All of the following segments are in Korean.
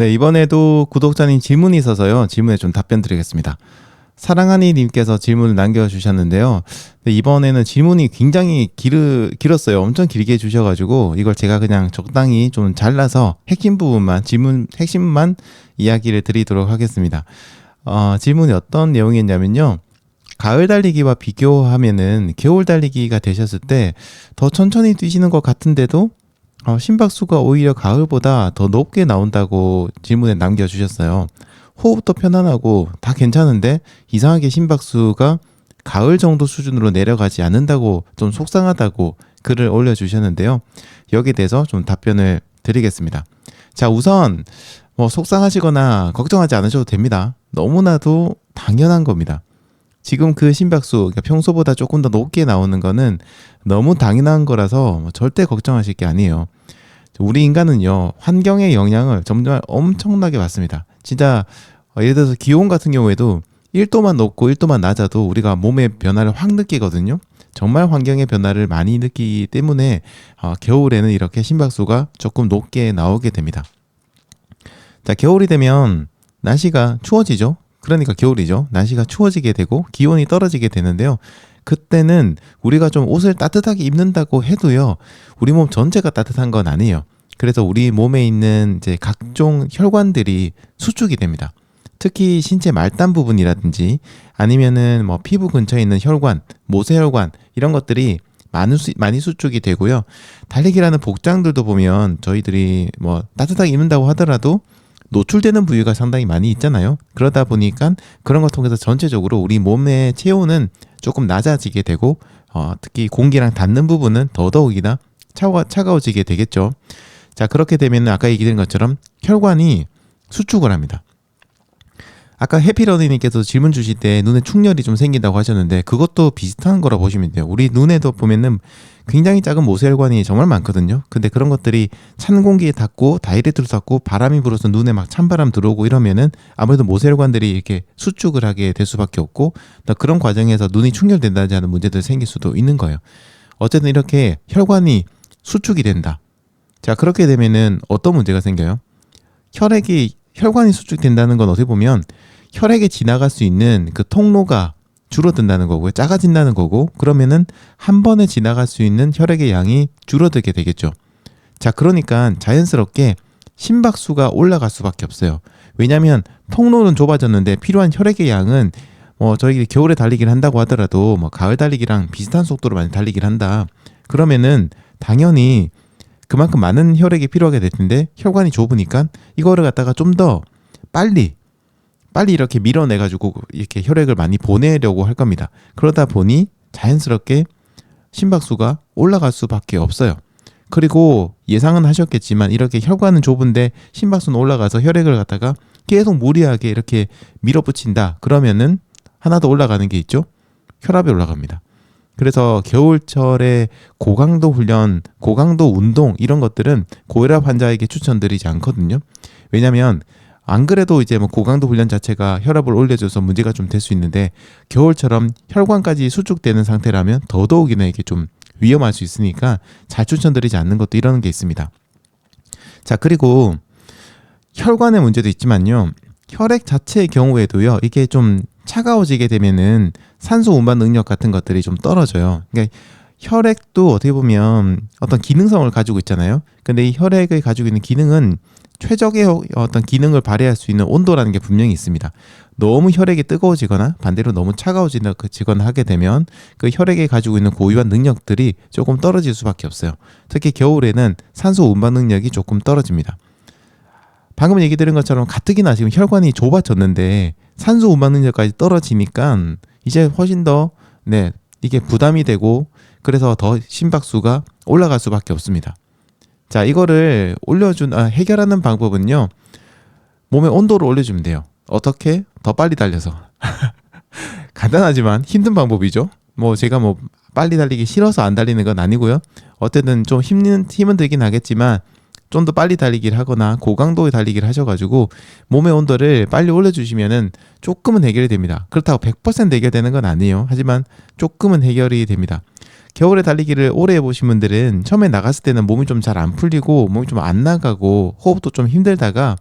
네, 이번에도 구독자님 질문이 있어서요. 질문에 좀 답변 드리겠습니다. 사랑하니 님께서 질문을 남겨주셨는데요. 네, 이번에는 질문이 굉장히 길었어요. 엄청 길게 주셔가지고 이걸 제가 그냥 적당히 좀 잘라서 핵심 부분만, 질문 핵심만 이야기를 드리도록 하겠습니다. 질문이 어떤 내용이었냐면요. 가을 달리기와 비교하면은 겨울 달리기가 되셨을 때 더 천천히 뛰시는 것 같은데도 심박수가 오히려 가을보다 더 높게 나온다고 질문에 남겨주셨어요. 호흡도 편안하고 다 괜찮은데 이상하게 심박수가 가을 정도 수준으로 내려가지 않는다고 좀 속상하다고 글을 올려주셨는데요. 여기에 대해서 좀 답변을 드리겠습니다. 자, 우선 속상하시거나 걱정하지 않으셔도 됩니다. 너무나도 당연한 겁니다. 지금 그 심박수, 그러니까 평소보다 조금 더 높게 나오는 거는 너무 당연한 거라서 절대 걱정하실 게 아니에요. 우리 인간은요, 환경의 영향을 정말 엄청나게 받습니다. 진짜 예를 들어서 기온 같은 경우에도 1도만 높고 1도만 낮아도 우리가 몸의 변화를 확 느끼거든요. 정말 환경의 변화를 많이 느끼기 때문에 겨울에는 이렇게 심박수가 조금 높게 나오게 됩니다. 자, 겨울이 되면 날씨가 추워지죠. 그러니까 겨울이죠. 날씨가 추워지게 되고 기온이 떨어지게 되는데요. 그때는 우리가 좀 옷을 따뜻하게 입는다고 해도요, 우리 몸 전체가 따뜻한 건 아니에요. 그래서 우리 몸에 있는 이제 각종 혈관들이 수축이 됩니다. 특히 신체 말단 부분이라든지 아니면은 피부 근처에 있는 혈관, 모세혈관 이런 것들이 많이 수축이 되고요. 달리기라는 복장들도 보면 저희들이 따뜻하게 입는다고 하더라도 노출되는 부위가 상당히 많이 있잖아요. 그러다 보니까 그런 걸 통해서 전체적으로 우리 몸의 체온은 조금 낮아지게 되고 특히 공기랑 닿는 부분은 더더욱이나 차가워지게 되겠죠. 자, 그렇게 되면 아까 얘기드린 것처럼 혈관이 수축을 합니다. 아까 해피러니님께서 질문 주실 때 눈에 충혈이 좀 생긴다고 하셨는데 그것도 비슷한 거라 보시면 돼요. 우리 눈에도 보면은 굉장히 작은 모세혈관이 정말 많거든요. 근데 그런 것들이 찬 공기에 닿고 다이렉트로 닿고 바람이 불어서 눈에 막 찬바람 들어오고 이러면은 아무래도 모세혈관들이 이렇게 수축을 하게 될 수밖에 없고 그런 과정에서 눈이 충혈된다지 하는 문제들이 생길 수도 있는 거예요. 어쨌든 이렇게 혈관이 수축이 된다. 자, 그렇게 되면은 어떤 문제가 생겨요? 혈관이 수축된다는 건 어떻게 보면 혈액에 지나갈 수 있는 그 통로가 줄어든다는 거고요. 작아진다는 거고, 그러면은 한 번에 지나갈 수 있는 혈액의 양이 줄어들게 되겠죠. 자, 그러니까 자연스럽게 심박수가 올라갈 수밖에 없어요. 왜냐하면 통로는 좁아졌는데 필요한 혈액의 양은 저희 겨울에 달리기를 한다고 하더라도 가을 달리기랑 비슷한 속도로 많이 달리기를 한다. 그러면은 당연히 그만큼 많은 혈액이 필요하게 될 텐데 혈관이 좁으니까 이거를 갖다가 좀 더 빨리 이렇게 밀어내가지고 이렇게 혈액을 많이 보내려고 할 겁니다. 그러다 보니 자연스럽게 심박수가 올라갈 수밖에 없어요. 그리고 예상은 하셨겠지만 이렇게 혈관은 좁은데 심박수는 올라가서 혈액을 갖다가 계속 무리하게 이렇게 밀어붙인다. 그러면은 하나 더 올라가는 게 있죠. 혈압이 올라갑니다. 그래서 겨울철에 고강도 훈련, 고강도 운동 이런 것들은 고혈압 환자에게 추천드리지 않거든요. 왜냐하면 안 그래도 이제 고강도 훈련 자체가 혈압을 올려줘서 문제가 좀 될 수 있는데 겨울처럼 혈관까지 수축되는 상태라면 더더욱이나 이게 좀 위험할 수 있으니까 잘 추천드리지 않는 것도 이런 게 있습니다. 자, 그리고 혈관의 문제도 있지만요. 혈액 자체의 경우에도요. 이게 좀 차가워지게 되면은 산소 운반 능력 같은 것들이 좀 떨어져요. 그러니까 혈액도 어떻게 보면 어떤 기능성을 가지고 있잖아요. 근데 이 혈액을 가지고 있는 기능은 최적의 어떤 기능을 발휘할 수 있는 온도라는 게 분명히 있습니다. 너무 혈액이 뜨거워지거나 반대로 너무 차가워지거나 하게 되면 그 혈액이 가지고 있는 고유한 능력들이 조금 떨어질 수밖에 없어요. 특히 겨울에는 산소 운반 능력이 조금 떨어집니다. 방금 얘기 드린 것처럼 가뜩이나 지금 혈관이 좁아졌는데 산소 운반 능력까지 떨어지니까 이제 훨씬 더 이게 부담이 되고 그래서 더 심박수가 올라갈 수밖에 없습니다. 자, 이거를 해결하는 방법은요. 몸의 온도를 올려주면 돼요. 어떻게? 더 빨리 달려서. 간단하지만 힘든 방법이죠. 제가 빨리 달리기 싫어서 안 달리는 건 아니고요. 어쨌든 좀 힘은 들긴 하겠지만 좀 더 빨리 달리기를 하거나 고강도의 달리기를 하셔가지고 몸의 온도를 빨리 올려주시면은 조금은 해결이 됩니다. 그렇다고 100% 해결되는 건 아니에요. 하지만 조금은 해결이 됩니다. 겨울에 달리기를 오래 해보신 분들은 처음에 나갔을 때는 몸이 좀 잘 안 풀리고 몸이 좀 안 나가고 호흡도 좀 힘들다가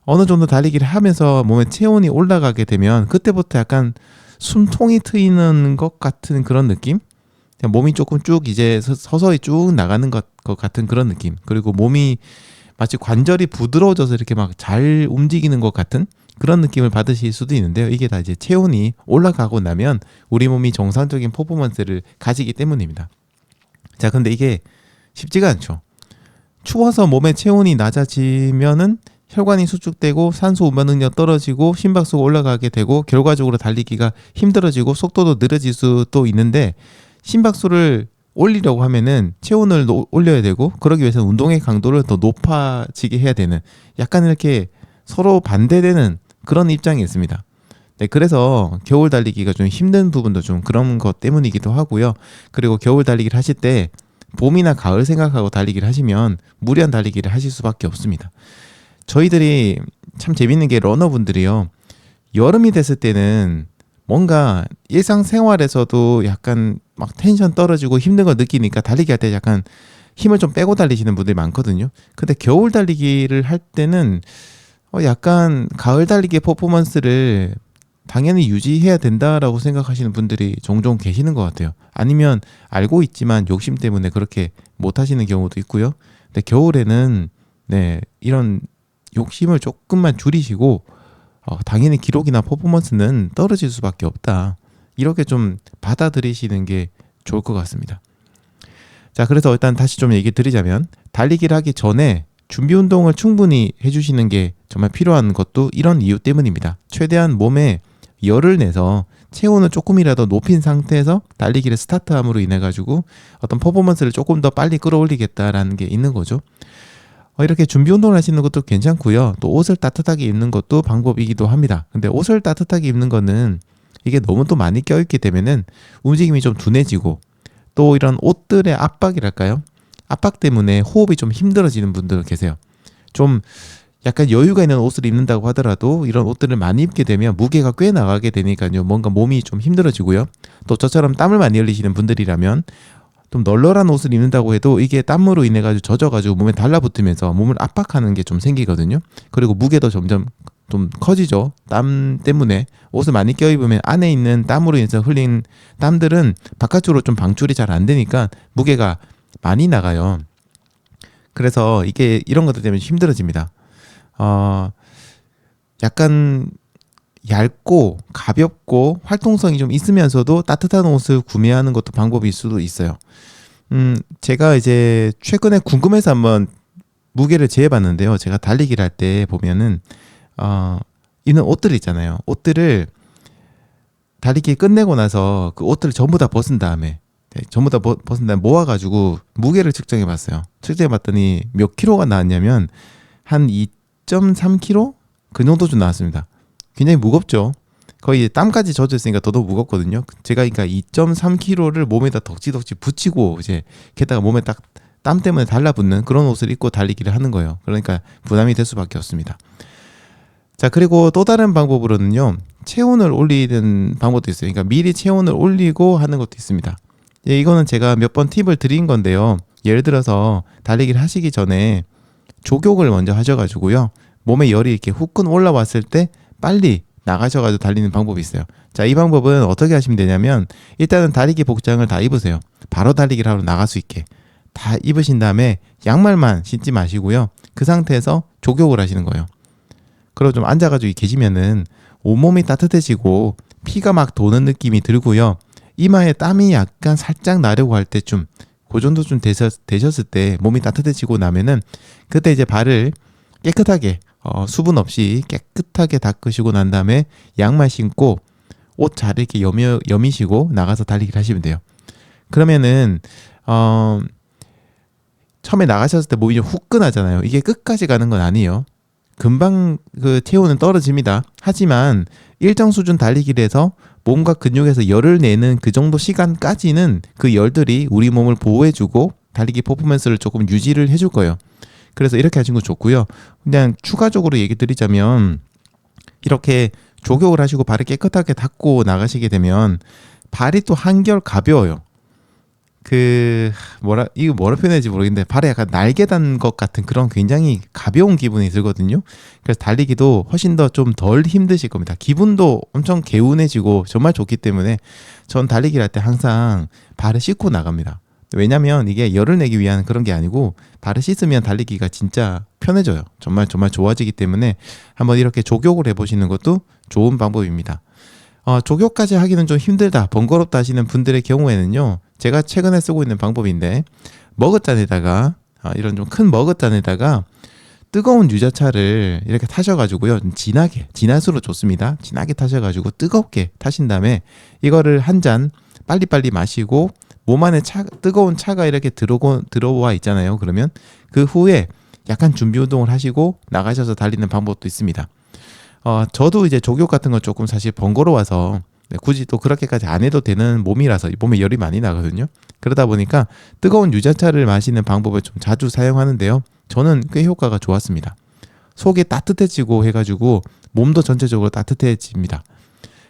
어느 정도 달리기를 하면서 몸의 체온이 올라가게 되면 그때부터 약간 숨통이 트이는 것 같은 그런 느낌? 그냥 몸이 조금 쭉 이제 서서히 쭉 나가는 것 같은 그런 느낌. 그리고 몸이 마치 관절이 부드러워져서 이렇게 막 잘 움직이는 것 같은 그런 느낌을 받으실 수도 있는데요. 이게 다 이제 체온이 올라가고 나면 우리 몸이 정상적인 퍼포먼스를 가지기 때문입니다. 자, 근데 이게 쉽지가 않죠. 추워서 몸의 체온이 낮아지면은 혈관이 수축되고 산소 운반 능력 떨어지고 심박수가 올라가게 되고 결과적으로 달리기가 힘들어지고 속도도 느려질 수도 있는데, 심박수를 올리려고 하면은 체온을 올려야 되고, 그러기 위해서는 운동의 강도를 더 높아지게 해야 되는, 약간 이렇게 서로 반대되는 그런 입장이 있습니다. 네, 그래서 겨울 달리기가 좀 힘든 부분도 좀 그런 것 때문이기도 하고요. 그리고 겨울 달리기를 하실 때 봄이나 가을 생각하고 달리기를 하시면 무리한 달리기를 하실 수밖에 없습니다. 저희들이 참 재밌는 게 러너분들이요, 여름이 됐을 때는 뭔가 일상생활에서도 약간 막 텐션 떨어지고 힘든 걸 느끼니까 달리기 할 때 약간 힘을 좀 빼고 달리시는 분들이 많거든요. 근데 겨울 달리기를 할 때는 약간 가을 달리기의 퍼포먼스를 당연히 유지해야 된다라고 생각하시는 분들이 종종 계시는 것 같아요. 아니면 알고 있지만 욕심 때문에 그렇게 못 하시는 경우도 있고요. 근데 겨울에는 네, 이런 욕심을 조금만 줄이시고 당연히 기록이나 퍼포먼스는 떨어질 수밖에 없다, 이렇게 좀 받아들이시는 게 좋을 것 같습니다. 자, 그래서 일단 다시 좀 얘기 드리자면, 달리기를 하기 전에 준비 운동을 충분히 해주시는 게 정말 필요한 것도 이런 이유 때문입니다. 최대한 몸에 열을 내서 체온을 조금이라도 높인 상태에서 달리기를 스타트함으로 인해 가지고 어떤 퍼포먼스를 조금 더 빨리 끌어올리겠다라는 게 있는 거죠. 이렇게 준비 운동을 하시는 것도 괜찮고요. 또 옷을 따뜻하게 입는 것도 방법이기도 합니다. 근데 옷을 따뜻하게 입는 거는 이게 너무 또 많이 껴있게 되면은 움직임이 좀 둔해지고, 또 이런 옷들의 압박이랄까요? 압박 때문에 호흡이 좀 힘들어지는 분들 계세요. 좀 약간 여유가 있는 옷을 입는다고 하더라도 이런 옷들을 많이 입게 되면 무게가 꽤 나가게 되니까요. 뭔가 몸이 좀 힘들어지고요. 또 저처럼 땀을 많이 흘리시는 분들이라면 좀 널널한 옷을 입는다고 해도 이게 땀으로 인해 가지고 젖어가지고 몸에 달라붙으면서 몸을 압박하는 게 좀 생기거든요. 그리고 무게도 점점 좀 커지죠. 땀 때문에 옷을 많이 껴입으면 안에 있는 땀으로 인해서 흘린 땀들은 바깥으로 좀 방출이 잘 안 되니까 무게가 많이 나가요. 그래서 이게 이런 것들 때문에 힘들어집니다. 약간 얇고 가볍고 활동성이 좀 있으면서도 따뜻한 옷을 구매하는 것도 방법일 수도 있어요. 제가 이제 최근에 궁금해서 한번 무게를 재봤는데요. 제가 달리기를 할 때 보면은 이런 옷들 있잖아요. 옷들을 달리기 끝내고 나서 그 옷들을 전부 다 벗은 다음에 전부 다 벗은 다음에 모아가지고 무게를 측정해봤어요. 측정해봤더니 몇 킬로가 나왔냐면 한 2.3kg? 그 정도 좀 나왔습니다. 굉장히 무겁죠. 거의 땀까지 젖어 있으니까 더더 무겁거든요. 제가 그러니까 2.3kg를 몸에다 덕지덕지 붙이고 이제 게다가 몸에 딱 땀 때문에 달라붙는 그런 옷을 입고 달리기를 하는 거예요. 그러니까 부담이 될 수밖에 없습니다. 자, 그리고 또 다른 방법으로는요, 체온을 올리는 방법도 있어요. 그러니까 미리 체온을 올리고 하는 것도 있습니다. 예, 이거는 제가 몇 번 팁을 드린 건데요. 예를 들어서 달리기를 하시기 전에 조격을 먼저 하셔가지고요, 몸에 열이 이렇게 후끈 올라왔을 때 빨리 나가셔가지고 달리는 방법이 있어요. 자, 이 방법은 어떻게 하시면 되냐면, 일단은 달리기 복장을 다 입으세요. 바로 달리기를 하러 나갈 수 있게 다 입으신 다음에 양말만 신지 마시고요, 그 상태에서 조격을 하시는 거예요. 그리고 좀 앉아가지고 계시면은 온몸이 따뜻해지고 피가 막 도는 느낌이 들고요, 이마에 땀이 약간 살짝 나려고 할 때쯤, 그 정도 좀 되셨을 때 몸이 따뜻해지고 나면은 그때 이제 발을 깨끗하게 수분 없이 깨끗하게 닦으시고 난 다음에 양말 신고 옷 잘 이렇게 여미시고 나가서 달리기를 하시면 돼요. 그러면은 처음에 나가셨을 때 몸이 좀 후끈하잖아요. 이게 끝까지 가는 건 아니에요. 금방 그 체온은 떨어집니다. 하지만 일정 수준 달리기를 해서 몸과 근육에서 열을 내는 그 정도 시간까지는 그 열들이 우리 몸을 보호해주고 달리기 퍼포먼스를 조금 유지를 해줄 거예요. 그래서 이렇게 하시는 거 좋고요. 그냥 추가적으로 얘기 드리자면, 이렇게 조격을 하시고 발을 깨끗하게 닦고 나가시게 되면 발이 또 한결 가벼워요. 이거 뭐라 표현할지 모르겠는데 발에 약간 날개 단 것 같은 그런 굉장히 가벼운 기분이 들거든요. 그래서 달리기도 훨씬 더 좀 덜 힘드실 겁니다. 기분도 엄청 개운해지고 정말 좋기 때문에 전 달리기를 할 때 항상 발을 씻고 나갑니다. 왜냐면 이게 열을 내기 위한 그런 게 아니고 발을 씻으면 달리기가 진짜 편해져요. 정말 정말 좋아지기 때문에 한번 이렇게 족욕을 해보시는 것도 좋은 방법입니다. 족욕까지 하기는 좀 힘들다, 번거롭다 하시는 분들의 경우에는요, 제가 최근에 쓰고 있는 방법인데, 머그잔에다가, 이런 좀 큰 머그잔에다가 뜨거운 유자차를 이렇게 타셔가지고요, 좀 진할수록 좋습니다. 진하게 타셔가지고 뜨겁게 타신 다음에 이거를 한 잔 빨리빨리 마시고 몸 안에 뜨거운 차가 이렇게 들어와 있잖아요. 그러면 그 후에 약간 준비 운동을 하시고 나가셔서 달리는 방법도 있습니다. 저도 이제 족욕 같은 건 조금 사실 번거로워서 굳이 또 그렇게까지 안 해도 되는 몸이라서 몸에 열이 많이 나거든요. 그러다 보니까 뜨거운 유자차를 마시는 방법을 좀 자주 사용하는데요. 저는 꽤 효과가 좋았습니다. 속이 따뜻해지고 해가지고 몸도 전체적으로 따뜻해집니다.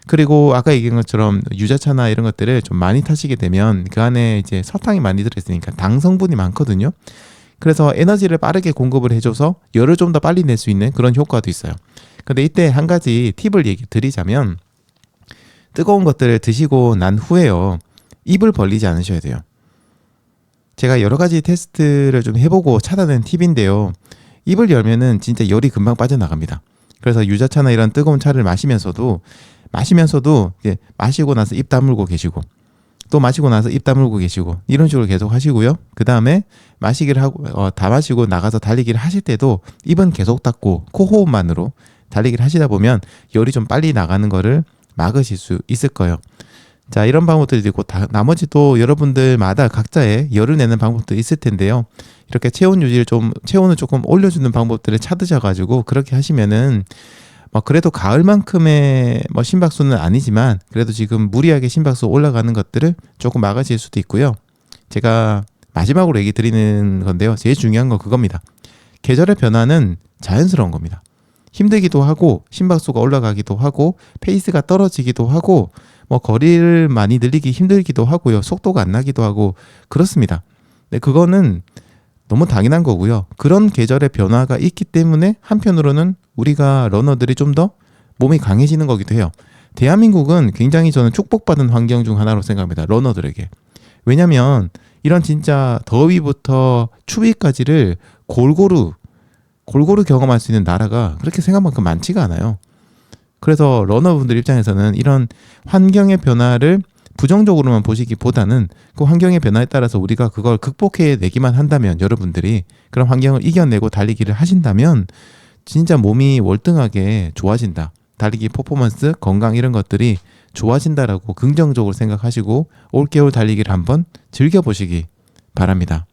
그리고 아까 얘기한 것처럼 유자차나 이런 것들을 좀 많이 타시게 되면 그 안에 이제 설탕이 많이 들어있으니까 당 성분이 많거든요. 그래서 에너지를 빠르게 공급을 해줘서 열을 좀 더 빨리 낼 수 있는 그런 효과도 있어요. 근데 이때 한 가지 팁을 얘기 드리자면, 뜨거운 것들을 드시고 난 후에요, 입을 벌리지 않으셔야 돼요. 제가 여러 가지 테스트를 좀 해보고 찾아낸 팁인데요, 입을 열면은 진짜 열이 금방 빠져나갑니다. 그래서 유자차나 이런 뜨거운 차를 마시면서도 이제 마시고 나서 입 다물고 계시고, 또 마시고 나서 입 다물고 계시고, 이런 식으로 계속 하시고요. 그 다음에 마시기를 하고 다 마시고 나가서 달리기를 하실 때도 입은 계속 닫고 코호흡만으로 달리기를 하시다 보면 열이 좀 빨리 나가는 거를 막으실 수 있을 거예요. 자, 이런 방법들이 있고, 나머지 또 여러분들마다 각자의 열을 내는 방법도 있을 텐데요. 이렇게 체온을 조금 올려주는 방법들을 찾으셔가지고 그렇게 하시면은 그래도 가을만큼의 심박수는 아니지만 그래도 지금 무리하게 심박수 올라가는 것들을 조금 막으실 수도 있고요. 제가 마지막으로 얘기 드리는 건데요, 제일 중요한 건 그겁니다. 계절의 변화는 자연스러운 겁니다. 힘들기도 하고 심박수가 올라가기도 하고 페이스가 떨어지기도 하고 거리를 많이 늘리기 힘들기도 하고요, 속도가 안 나기도 하고 그렇습니다. 근데 그거는 너무 당연한 거고요. 그런 계절의 변화가 있기 때문에 한편으로는 우리가 러너들이 좀 더 몸이 강해지는 거기도 해요. 대한민국은 굉장히 저는 축복받은 환경 중 하나로 생각합니다, 러너들에게. 왜냐면 이런 진짜 더위부터 추위까지를 골고루 경험할 수 있는 나라가 그렇게 생각만큼 많지가 않아요. 그래서 러너분들 입장에서는 이런 환경의 변화를 부정적으로만 보시기보다는 그 환경의 변화에 따라서 우리가 그걸 극복해내기만 한다면, 여러분들이 그런 환경을 이겨내고 달리기를 하신다면 진짜 몸이 월등하게 좋아진다, 달리기 퍼포먼스, 건강 이런 것들이 좋아진다라고 긍정적으로 생각하시고 올겨울 달리기를 한번 즐겨보시기 바랍니다.